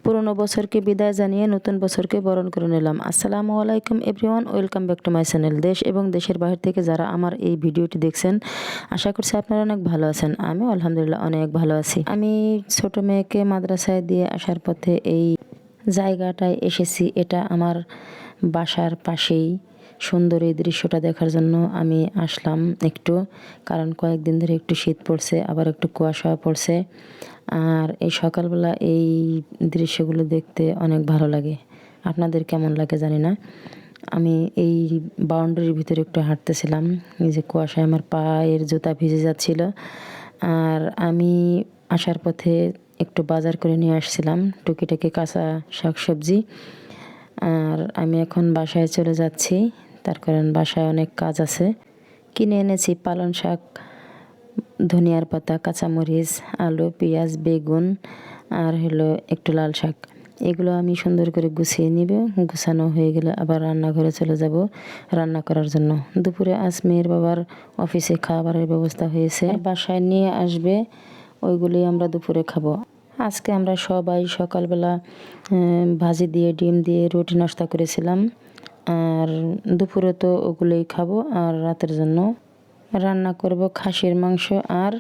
পুরনো বছরকে বিদায় জানিয়ে নতুন বছরকে বরণ করে নিলাম। আসসালামু আলাইকুম everyone, welcome back to my channel. দেশ এবং দেশের বাইরে থেকে যারা আমার এই ভিডিওটি দেখছেন, আশা করছি আপনারা অনেক ভালো আছেন। আমিও আলহামদুলিল্লাহ অনেক ভালো আছি। আমি ছোট মেয়েকে মাদ্রাসায় দিয়ে আসার পথে এই জায়গাটায় এসেছি। এটা আমার বাসার পাশেই। সুন্দর এই দৃশ্যটা দেখার জন্য আমি আসলাম একটু, কারণ কয়েকদিন ধরে একটু শীত পড়ছে, আবার একটু কুয়াশা পড়ছে। আর এই সকালবেলা এই দৃশ্যগুলো দেখতে অনেক ভালো লাগে। আপনাদের কেমন লাগে জানি না। আমি এই বাউন্ডারির ভিতরে একটু হাঁটতেছিলাম, এই যে কুয়াশায় আমার পায়ের জুতা ভিজে যাচ্ছিল। আর আমি আসার পথে একটু বাজার করে নিয়ে আসছিলাম টুকিটাকি কাঁচা শাকসবজি। আর আমি এখন বাসায় চলে যাচ্ছি, তার কারণ বাসায় অনেক কাজ আছে। কিনে এনেছি পালং শাক, ধনিয়ার পাতা, কাঁচামরিচ, আলু, পেঁয়াজ, বেগুন আর হলো একটু লাল শাক। এগুলো আমি সুন্দর করে গুছিয়ে নিব। গুছানো হয়ে গেলে আবার রান্নাঘরে চলে যাব রান্না করার জন্য। দুপুরে আজ মেয়ের বাবার অফিসে খাবারের ব্যবস্থা হয়েছে, বাসায় নিয়ে আসবে, ওইগুলি আমরা দুপুরে খাবো। আজকে আমরা সবাই সকালবেলা ভাজি দিয়ে ডিম দিয়ে রুটি নাস্তা করেছিলাম। আর দুপুরে তো ওগুলোই খাবো। আর রাতের জন্য রান্না করব খাসির মাংস আর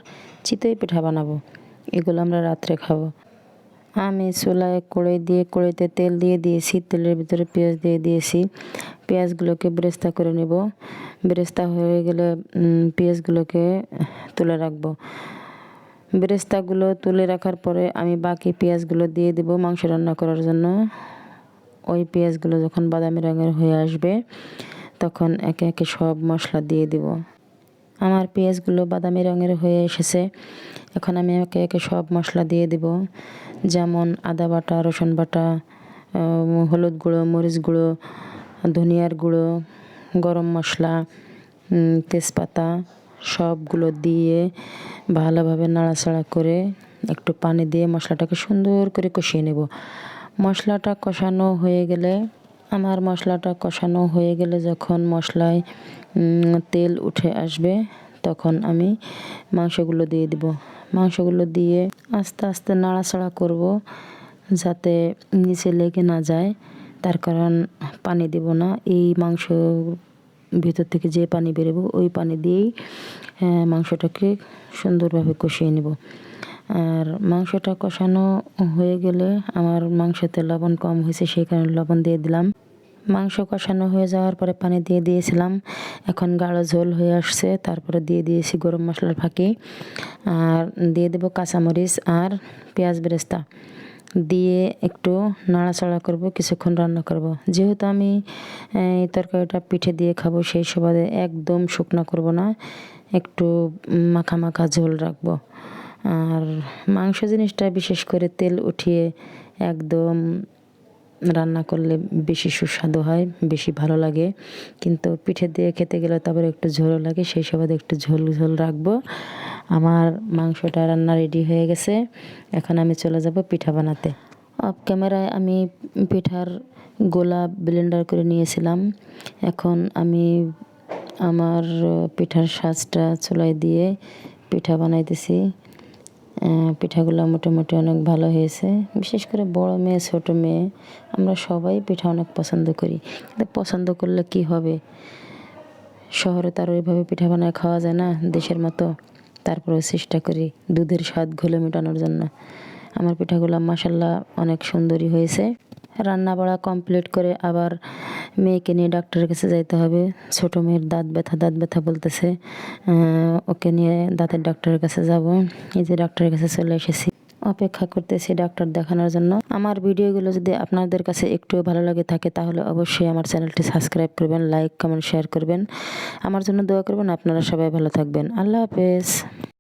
চিতই পিঠা বানাবো। এগুলো আমরা রাত্রে খাবো। আমি চুলায় কড়াইতে তেল দিয়ে দিয়েছি, তেলের ভিতরে পেঁয়াজ দিয়ে দিয়েছি। পেঁয়াজগুলোকে বেরেস্তা করে নেব। বেরেস্তা হয়ে গেলে পেঁয়াজগুলোকে তুলে রাখবো। বেরেস্তাগুলো তুলে রাখার পরে আমি বাকি পেঁয়াজগুলো দিয়ে দেব মাংস রান্না করার জন্য। ওই পেঁয়াজগুলো যখন বাদামি রঙের হয়ে আসবে, তখন একে একে সব মশলা দিয়ে দেব। আমার পেঁয়াজগুলো বাদামি রঙের হয়ে এসেছে। এখন আমি একে একে সব মশলা দিয়ে দেব, যেমন আদা বাটা, রসুন বাটা, হলুদ গুঁড়ো, মরিচ গুঁড়ো, ধনিয়ার গুঁড়ো, গরম মশলা, তেজপাতা, সবগুলো দিয়ে ভালোভাবে নাড়াচাড়া করে একটু পানি দিয়ে মশলাটাকে সুন্দর করে কষিয়ে নেব। মশলাটা কষানো হয়ে গেলে যখন মশলায় তেল উঠে আসবে, তখন আমি মাংসগুলো দিয়ে দিব। মাংসগুলো দিয়ে আস্তে আস্তে নাড়াচাড়া করব, যাতে নিচে লেগে না যায়। তার কারণ পানি দেব না। এই মাংস ভিতর থেকে যে পানি বেরোবো, ওই পানি দিয়েই মাংসটাকে সুন্দরভাবে কষিয়ে নেব। আর মাংসটা কষানো হয়ে গেলে আমার মাংসতে লবণ কম হয়েছে, সেই কারণে লবণ দিয়ে দিলাম। মাংস কষানো হয়ে যাওয়ার পরে পানি দিয়ে দিয়েছিলাম। এখন গাঢ় ঝোল হয়ে আসছে, তারপরে দিয়ে দিয়েছি গরম মশলার ফাঁকি। আর দিয়ে দেবো কাঁচামরিচ আর পেঁয়াজ বেরেস্তা দিয়ে একটু নাড়াচাড়া করব, কিছুক্ষণ রান্না করব। যেহেতু আমি এই তরকারিটা পিঠে দিয়ে খাবো, সেই সুবাদে একদম শুকনো করব না, একটু মাখা মাখা ঝোল রাখবো। আর মাংস জিনিসটা বিশেষ করে তেল উঠিয়ে একদম রান্না করলে বেশি সুস্বাদু হয়, বেশি ভালো লাগে। কিন্তু পিঠে দিয়ে খেতে গেলে তারপরে একটু ঝোলও লাগে, সেই সুবাদে একটু ঝোল ঝোল রাখবো। আমার মাংসটা রান্না রেডি হয়ে গেছে। এখন আমি চলে যাব পিঠা বানাতে। অফ ক্যামেরায় আমি পিঠার গোলা ব্লেন্ডার করে নিয়েছিলাম। এখন আমি আমার পিঠার সাজটা চুলায় দিয়ে পিঠা বানাইতেছি। পিঠাগুলো মোটামুটি অনেক ভালো হয়েছে। বিশেষ করে বড় মেয়ে, ছোট মেয়ে, আমরা সবাই পিঠা অনেক পছন্দ করি। কিন্তু পছন্দ করলে কি হবে, শহরে তার ওইভাবে পিঠা বানায় খাওয়া যায় না দেশের মতো। তারপরেও চেষ্টা করি দুধের স্বাদ ঘোলে মেটানোর জন্য। আমার পিঠাগুলো মাশাল্লাহ অনেক সুন্দরই হয়েছে। রান্না বাড়া কমপ্লিট করে আবার মেয়েকে নিয়ে ডাক্তারের কাছে যাইতে হবে। ছোট মেয়ের দাঁত ব্যথা বলতেছে, ওকে নিয়ে দাঁতের ডাক্তারের কাছে যাব। এই যে ডাক্তারের কাছে চলে এসেছি, অপেক্ষা করতেছি ডাক্তার দেখানোর জন্য। আমার ভিডিওগুলো যদি আপনাদের কাছে একটু ভালো লাগে থাকে, তাহলে অবশ্যই আমার চ্যানেলটি সাবস্ক্রাইব করবেন, লাইক কমেন্ট শেয়ার করবেন, আমার জন্য দোয়া করবেন। আপনারা সবাই ভালো থাকবেন। আল্লাহ হাফেজ।